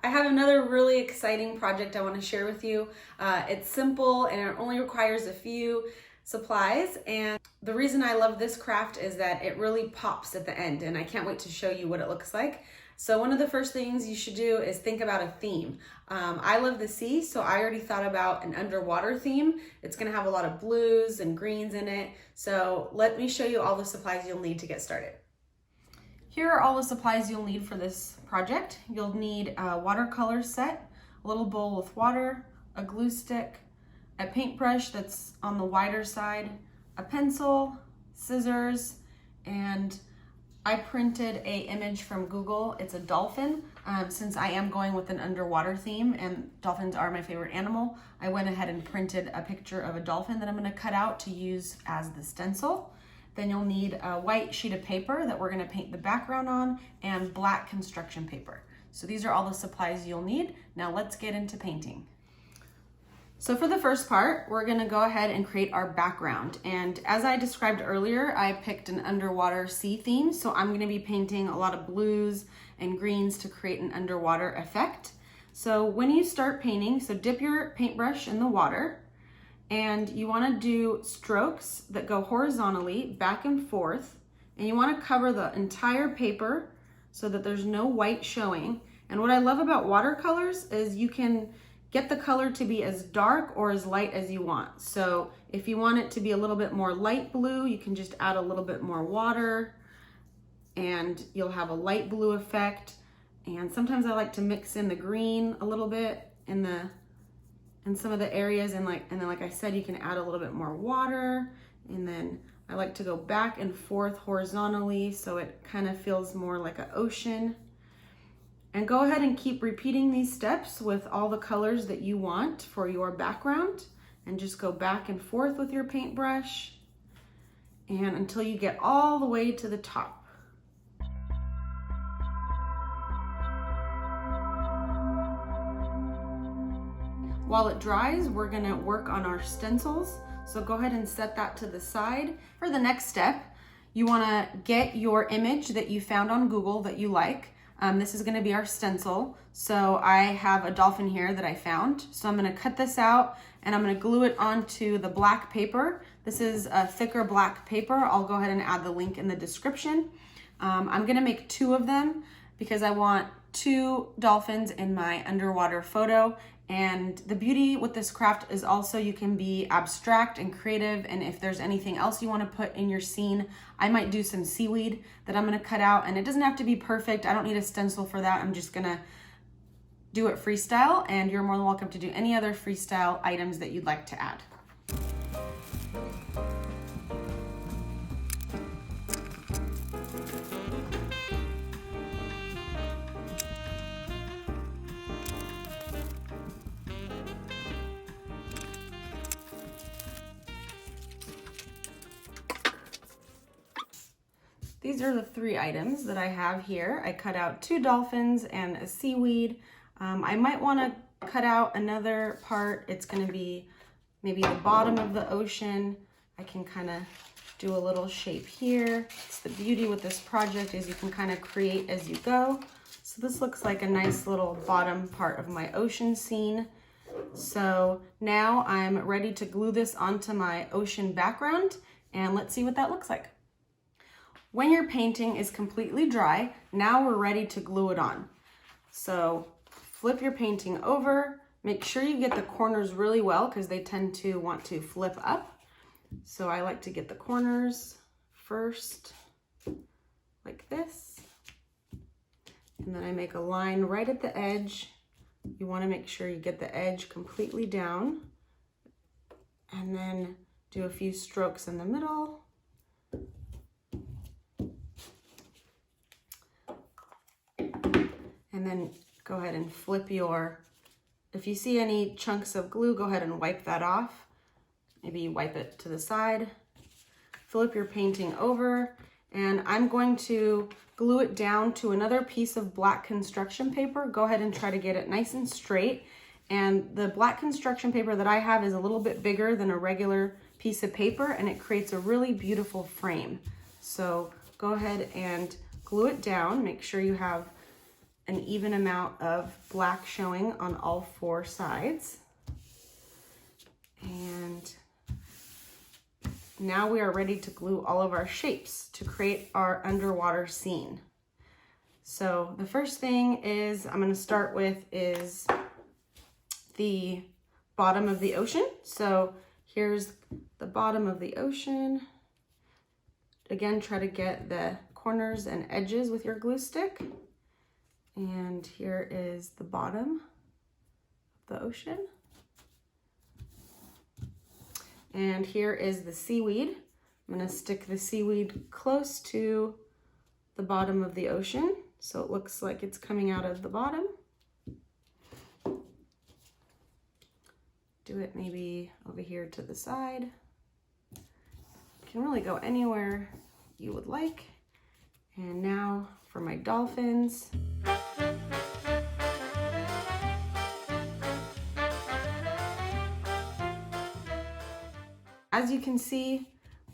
I have another really exciting project I want to share with you. It's simple and it only requires a few supplies, and the reason I love this craft is that it really pops at the end, and I can't wait to show you what it looks like. So one of the first things you should do is think about a theme. I love the sea, so I already thought about an underwater theme. It's going to have a lot of blues and greens in it. So let me show you all the supplies you'll need to get started. Here are all the supplies you'll need for this project. You'll need a watercolor set, a little bowl with water, a glue stick, a paintbrush that's on the wider side, a pencil, scissors, and I printed an image from Google. It's a dolphin. Since I am going with an underwater theme and dolphins are my favorite animal, I went ahead and printed a picture of a dolphin that I'm going to cut out to use as the stencil. Then you'll need a white sheet of paper that we're going to paint the background on, and black construction paper. So these are all the supplies you'll need. Now let's get into painting. So for the first part, we're going to go ahead and create our background. And as I described earlier, I picked an underwater sea theme. So I'm going to be painting a lot of blues and greens to create an underwater effect. So when you start painting, so dip your paintbrush in the water, and you want to do strokes that go horizontally back and forth, and you want to cover the entire paper so that there's no white showing. And what I love about watercolors is you can get the color to be as dark or as light as you want. So if you want it to be a little bit more light blue, you can just add a little bit more water and you'll have a light blue effect. And sometimes I like to mix in the green a little bit in some of the areas, and then like I said, you can add a little bit more water, and then I like to go back and forth horizontally so it kind of feels more like an ocean. And go ahead and keep repeating these steps with all the colors that you want for your background, and just go back and forth with your paintbrush and until you get all the way to the top. While it dries, we're gonna work on our stencils. So go ahead and set that to the side. For the next step, you wanna get your image that you found on Google that you like. This is gonna be our stencil. So I have a dolphin here that I found. So I'm gonna cut this out and I'm gonna glue it onto the black paper. This is a thicker black paper. I'll go ahead and add the link in the description. I'm gonna make 2 of them because I want 2 dolphins in my underwater photo. And the beauty with this craft is also you can be abstract and creative, and if there's anything else you want to put in your scene, I might do some seaweed that I'm going to cut out, and it doesn't have to be perfect. I don't need a stencil for that. I'm just going to do it freestyle, and you're more than welcome to do any other freestyle items that you'd like to add. These are the 3 items that I have here. I cut out 2 dolphins and a seaweed. I might want to cut out another part. It's going to be maybe the bottom of the ocean. I can kind of do a little shape here. It's the beauty with this project is you can kind of create as you go. So this looks like a nice little bottom part of my ocean scene. So now I'm ready to glue this onto my ocean background, and let's see what that looks like. When your painting is completely dry, now we're ready to glue it on. So flip your painting over, make sure you get the corners really well because they tend to want to flip up. So I like to get the corners first, like this. And then I make a line right at the edge. You want to make sure you get the edge completely down, and then do a few strokes in the middle. And then go ahead and flip if you see any chunks of glue, go ahead and wipe that off. Maybe you wipe it to the side. Flip your painting over, and I'm going to glue it down to another piece of black construction paper. Go ahead and try to get it nice and straight. And the black construction paper that I have is a little bit bigger than a regular piece of paper, and it creates a really beautiful frame. So go ahead and glue it down. Make sure you have an even amount of black showing on all 4 sides. And now we are ready to glue all of our shapes to create our underwater scene. So the first thing is I'm going to start with is the bottom of the ocean. So here's the bottom of the ocean. Again, try to get the corners and edges with your glue stick. And here is the bottom of the ocean. And here is the seaweed. I'm going to stick the seaweed close to the bottom of the ocean, so it looks like it's coming out of the bottom. Do it maybe over here to the side. You can really go anywhere you would like. And now for my dolphins. As you can see,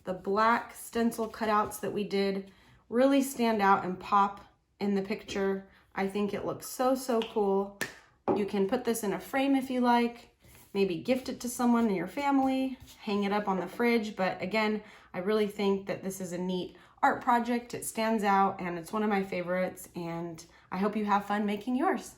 the black stencil cutouts that we did really stand out and pop in the picture. I think it looks so, so cool. You can put this in a frame if you like, maybe gift it to someone in your family, hang it up on the fridge. But again, I really think that this is a neat art project. It stands out and it's one of my favorites, and I hope you have fun making yours.